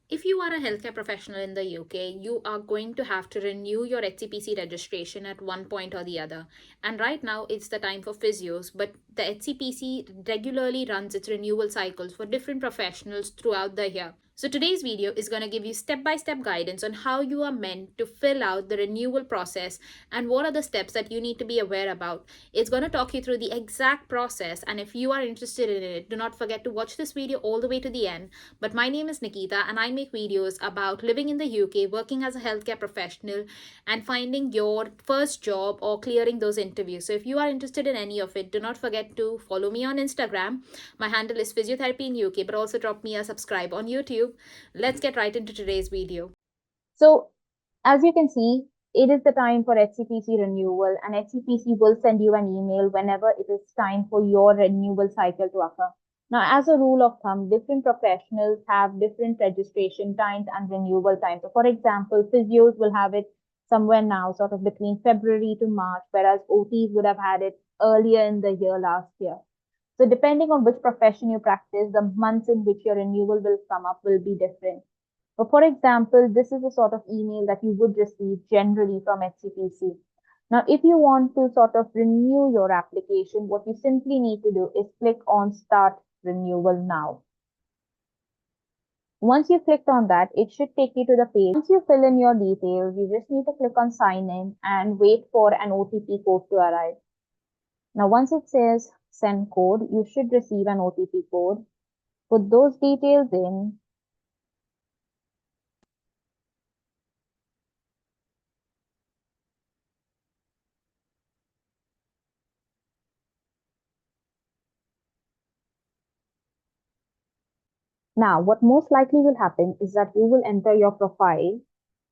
If you are a healthcare professional in the UK, you are going to have to renew your HCPC registration at one point or the other. And right now, it's the time for physios, but the HCPC regularly runs its renewal cycles for different professionals throughout the year. So today's video is going to give you step-by-step guidance on how you are meant to fill out the renewal process and what are the steps that you need to be aware about. It's going to talk you through the exact process, and if you are interested in it, do not forget to watch this video all the way to the end. But my name is Nikita and I make videos about living in the UK, working as a healthcare professional, and finding your first job or clearing those interviews. So if you are interested in any of it, do not forget to follow me on Instagram. My handle is Physiotherapy in UK, but also drop me a subscribe on YouTube. Let's get right into today's video. So, as you can see, it is the time for HCPC renewal, and HCPC will send you an email whenever it is time for your renewal cycle to occur. Now, as a rule of thumb, different professionals have different registration times and renewal times. So, for example, physios will have it somewhere now, sort of between February to March, whereas OTs would have had it earlier in the year last year. So, depending on which profession you practice, the months in which your renewal will come up will be different. So for example, this is the sort of email that you would receive generally from HCPC. Now, if you want to sort of renew your application, what you simply need to do is click on Start Renewal Now. Once you've clicked on that, it should take you to the page. Once you fill in your details, you just need to click on Sign In and wait for an OTP code to arrive. Now, once it says Send Code, you should receive an OTP code. Put those details in. Now, what most likely will happen is that you will enter your profile,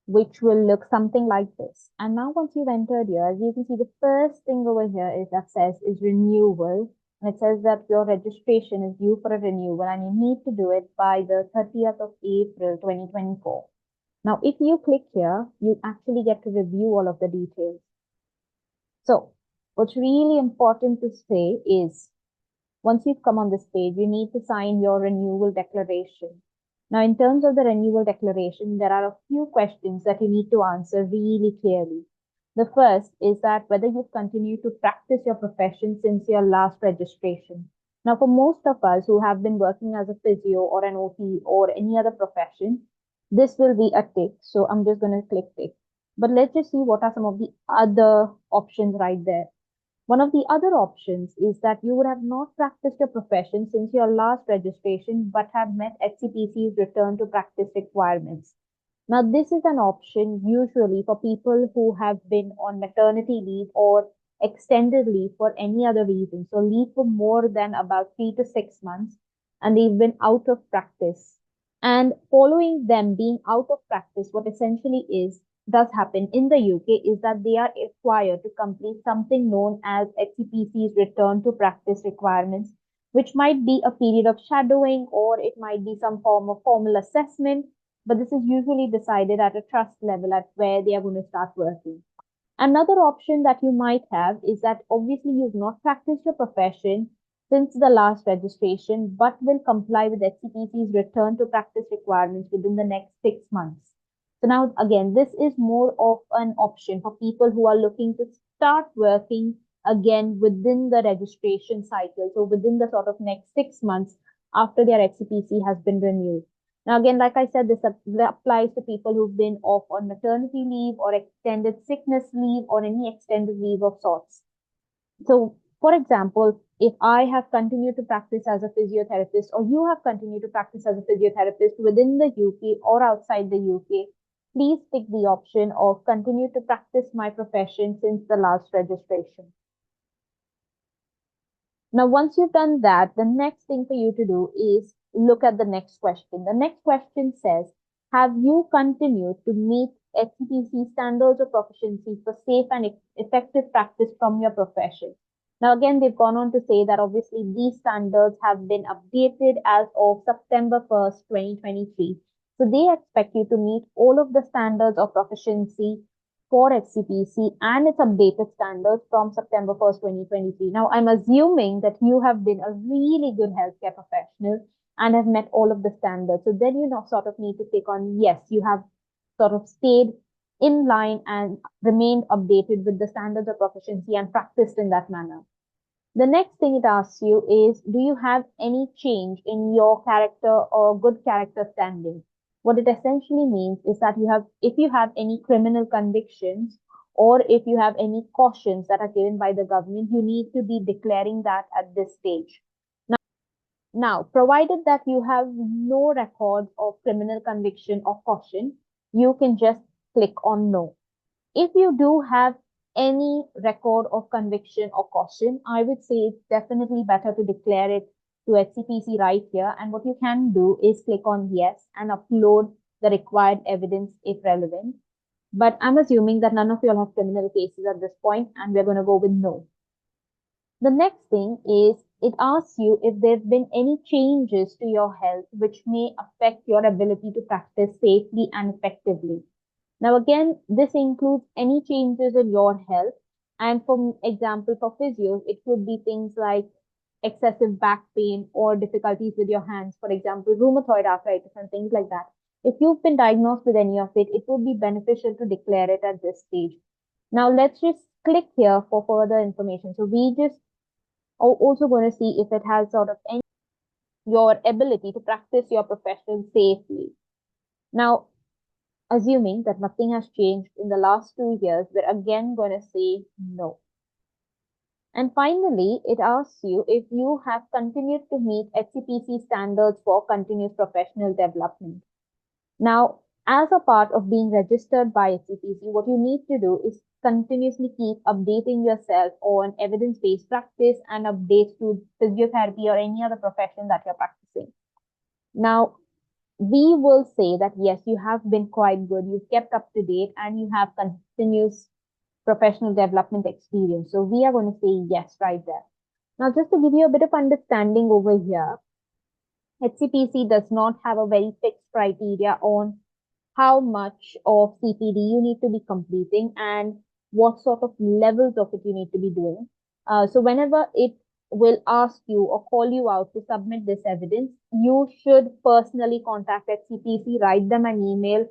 which will look something like this. And now once you've entered here, as you can see, the first thing over here is that says is renewal. And it says that your registration is due for a renewal and you need to do it by the 30th of April, 2024. Now, if you click here, you actually get to review all of the details. So what's really important to say is once you've come on this page, you need to sign your renewal declaration. Now, in terms of the renewal declaration, there are a few questions that you need to answer really clearly. The first is that whether you've continued to practice your profession since your last registration. Now, for most of us who have been working as a physio or an OT or any other profession, this will be a tick. So I'm just going to click tick. But let's just see what are some of the other options right there. One of the other options is that you would have not practiced your profession since your last registration but have met HCPC's return to practice requirements. Now, this is an option usually for people who have been on maternity leave or extended leave for any other reason. So, leave for more than about 3 to 6 months and they've been out of practice. And following them being out of practice, what essentially does happen in the UK is that they are required to complete something known as HCPC's return to practice requirements, which might be a period of shadowing or it might be some form of formal assessment, but this is usually decided at a trust level at where they are going to start working. Another option that you might have is that obviously you've not practiced your profession since the last registration, but will comply with HCPC's return to practice requirements within the next 6 months. So now, again, this is more of an option for people who are looking to start working again within the registration cycle. So within the sort of next 6 months after their HCPC has been renewed. Now, again, like I said, this applies to people who've been off on maternity leave or extended sickness leave or any extended leave of sorts. So, for example, if I have continued to practice as a physiotherapist or you have continued to practice as a physiotherapist within the UK or outside the UK, please pick the option of continue to practice my profession since the last registration. Now, once you've done that, the next thing for you to do is look at the next question. The next question says, have you continued to meet HCPC standards of proficiency for safe and effective practice from your profession? Now, again, they've gone on to say that obviously these standards have been updated as of September 1st, 2023. So they expect you to meet all of the standards of proficiency for HCPC and its updated standards from September 1st, 2023. Now, I'm assuming that you have been a really good healthcare professional and have met all of the standards. So then you now sort of need to click on yes, you have sort of stayed in line and remained updated with the standards of proficiency and practiced in that manner. The next thing it asks you is, do you have any change in your character or good character standing? What it essentially means is that if you have any criminal convictions or if you have any cautions that are given by the government, you need to be declaring that at this stage. Now, provided that you have no records of criminal conviction or caution, you can just click on no. If you do have any record of conviction or caution, I would say it's definitely better to declare it to HCPC right here. And what you can do is click on yes and upload the required evidence if relevant. But I'm assuming that none of you all have criminal cases at this point, and we're going to go with no. The next thing is it asks you if there's been any changes to your health which may affect your ability to practice safely and effectively. Now, again, this includes any changes in your health. And for example, for physios, it could be things like excessive back pain or difficulties with your hands, for example, rheumatoid arthritis and things like that. If you've been diagnosed with any of it, it would be beneficial to declare it at this stage. Now, let's just click here for further information. So we just are also going to see if it has sort of any your ability to practice your profession safely. Now, assuming that nothing has changed in the last 2 years, we're again going to say no. And finally, it asks you if you have continued to meet HCPC standards for continuous professional development. Now, as a part of being registered by HCPC, what you need to do is continuously keep updating yourself on evidence-based practice and updates to physiotherapy or any other profession that you're practicing. Now, we will say that yes, you have been quite good, you've kept up to date, and you have continuous professional development experience. So we are going to say yes right there. Now, just to give you a bit of understanding over here, HCPC does not have a very fixed criteria on how much of CPD you need to be completing and what sort of levels of it you need to be doing. So whenever it will ask you or call you out to submit this evidence, you should personally contact HCPC, write them an email,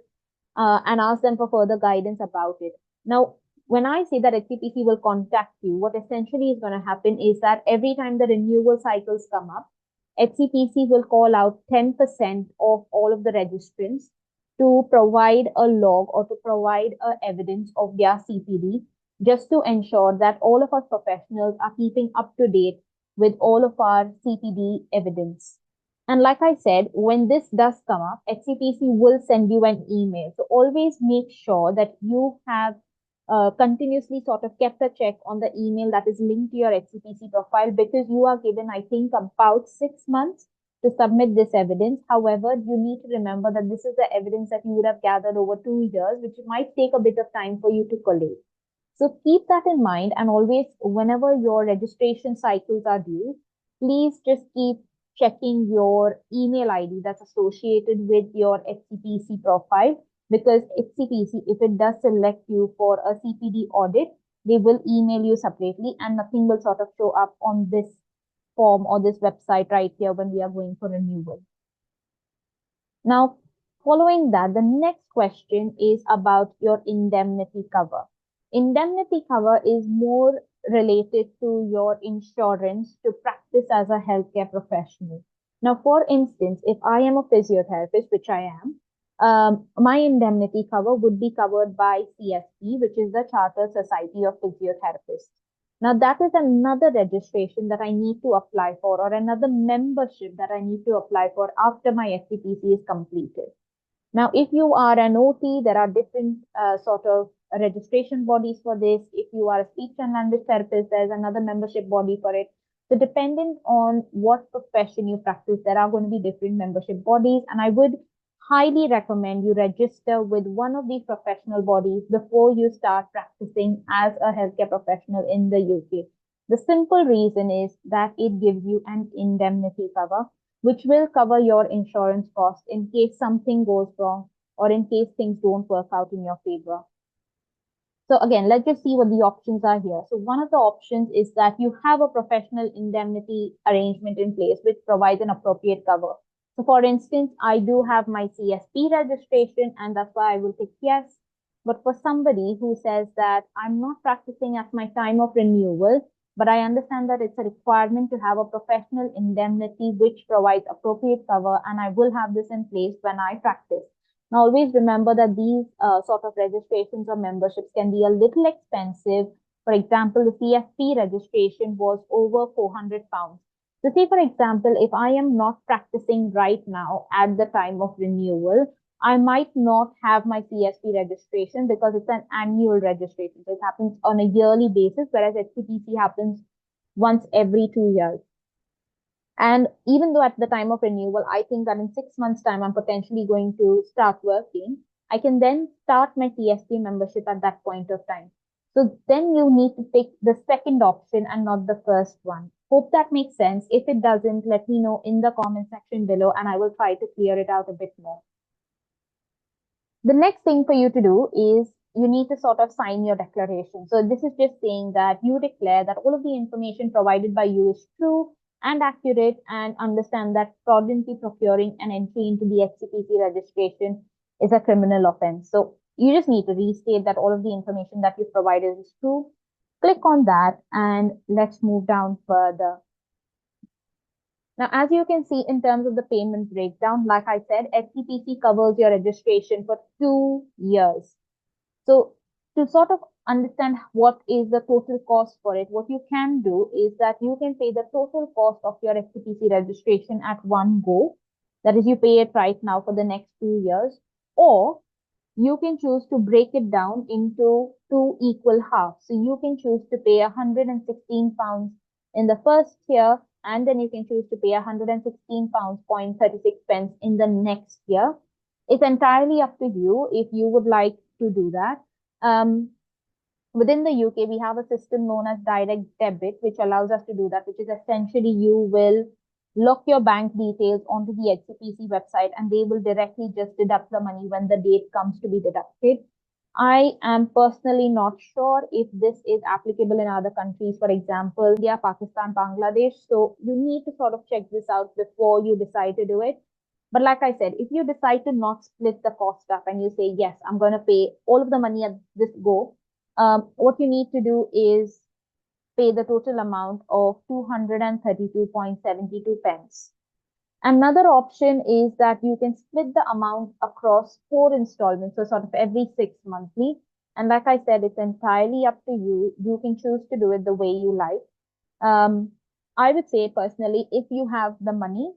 and ask them for further guidance about it. Now, when I say that HCPC will contact you, what essentially is going to happen is that every time the renewal cycles come up, HCPC will call out 10% of all of the registrants to provide a log or to provide evidence of their CPD, just to ensure that all of us professionals are keeping up to date with all of our CPD evidence. And like I said, when this does come up, HCPC will send you an email. So always make sure that you have continuously sort of kept a check on the email that is linked to your HCPC profile, because you are given, I think, about 6 months to submit this evidence. However, you need to remember that this is the evidence that you would have gathered over 2 years, which might take a bit of time for you to collate. So keep that in mind, and always, whenever your registration cycles are due, please just keep checking your email ID that's associated with your HCPC profile, because HCPC, if it does select you for a CPD audit, they will email you separately and nothing will sort of show up on this form or this website right here when we are going for renewal. Now, following that, the next question is about your indemnity cover. Indemnity cover is more related to your insurance to practice as a healthcare professional. Now, for instance, if I am a physiotherapist, which I am, my indemnity cover would be covered by CSP, which is the Chartered Society of Physiotherapists. Now, that is another registration that I need to apply for, or another membership that I need to apply for after my HCPC is completed. Now, if you are an OT, there are different sort of registration bodies for this. If you are a speech and language therapist, there's another membership body for it. So depending on what profession you practice, there are going to be different membership bodies. And I would highly recommend you register with one of these professional bodies before you start practicing as a healthcare professional in the UK. The simple reason is that it gives you an indemnity cover, which will cover your insurance costs in case something goes wrong or in case things don't work out in your favor. So again, let's just see what the options are here. So one of the options is that you have a professional indemnity arrangement in place, which provides an appropriate cover. So for instance, I do have my CSP registration and that's why I will tick yes. But for somebody who says that I'm not practicing at my time of renewal, but I understand that it's a requirement to have a professional indemnity which provides appropriate cover, and I will have this in place when I practice. Now, always remember that these sort of registrations or memberships can be a little expensive. For example, the CSP registration was over £400. So say, for example, if I am not practicing right now at the time of renewal, I might not have my CSP registration because it's an annual registration. So it happens on a yearly basis, whereas HCPC happens once every 2 years. And even though at the time of renewal, I think that in 6 months' time, I'm potentially going to start working, I can then start my CSP membership at that point of time. So then you need to pick the second option and not the first one. Hope that makes sense. If it doesn't, let me know in the comment section below and I will try to clear it out a bit more. The next thing for you to do is you need to sort of sign your declaration. So this is just saying that you declare that all of the information provided by you is true and accurate, and understand that fraudulently procuring an entry into the HCPC registration is a criminal offense. So you just need to restate that all of the information that you provided is true. Click on that and let's move down further. Now, as you can see in terms of the payment breakdown, like I said, HCPC covers your registration for 2 years. So to sort of understand what is the total cost for it, what you can do is that you can pay the total cost of your HCPC registration at one go. That is, you pay it right now for the next 2 years, or you can choose to break it down into two equal halves. So you can choose to pay £116 in the first year, and then you can choose to pay £116.36 in the next year. It's entirely up to you if you would like to do that. Within the UK, we have a system known as direct debit, which allows us to do that, which is essentially you will lock your bank details onto the HCPC website and they will directly just deduct the money when the date comes to be deducted. I am personally not sure if this is applicable in other countries, for example, India, Pakistan, Bangladesh. So you need to sort of check this out before you decide to do it. But like I said, if you decide to not split the cost up and you say, yes, I'm going to pay all of the money at this go, what you need to do is pay the total amount of 232.72 pence. Another option is that you can split the amount across 4 installments, so sort of every 6 monthly. And like I said, it's entirely up to you. You can choose to do it the way you like. I would say personally, if you have the money,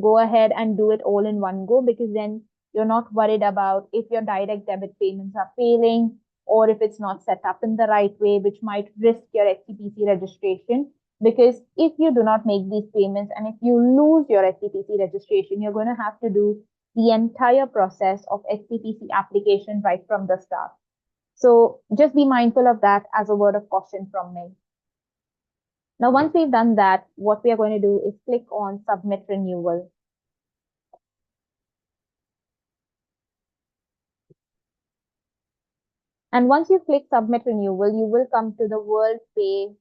go ahead and do it all in one go, because then you're not worried about if your direct debit payments are failing or if it's not set up in the right way, which might risk your HCPC registration. Because if you do not make these payments and if you lose your HCPC registration, you're going to have to do the entire process of HCPC application right from the start. So just be mindful of that as a word of caution from me. Now, once we've done that, what we are going to do is click on Submit Renewal. And once you click Submit Renewal, you will come to the WorldPay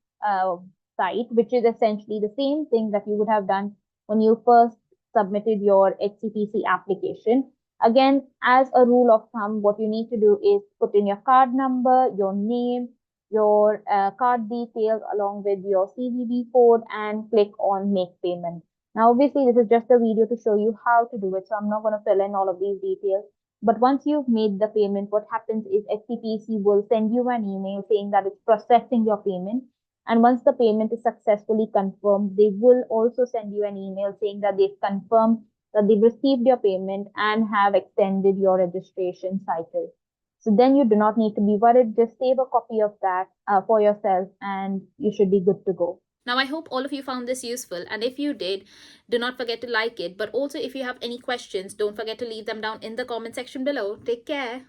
site, which is essentially the same thing that you would have done when you first submitted your HCPC application. Again, as a rule of thumb, what you need to do is put in your card number, your name, your card details along with your CVV code, and click on Make Payment. Now, obviously, this is just a video to show you how to do it, so I'm not going to fill in all of these details. But once you've made the payment, what happens is HCPC will send you an email saying that it's processing your payment. And once the payment is successfully confirmed, they will also send you an email saying that they've confirmed that they've received your payment and have extended your registration cycle. So then you do not need to be worried. Just save a copy of that for yourself and you should be good to go. Now, I hope all of you found this useful, and if you did, do not forget to like it. But also, if you have any questions, don't forget to leave them down in the comment section below. Take care.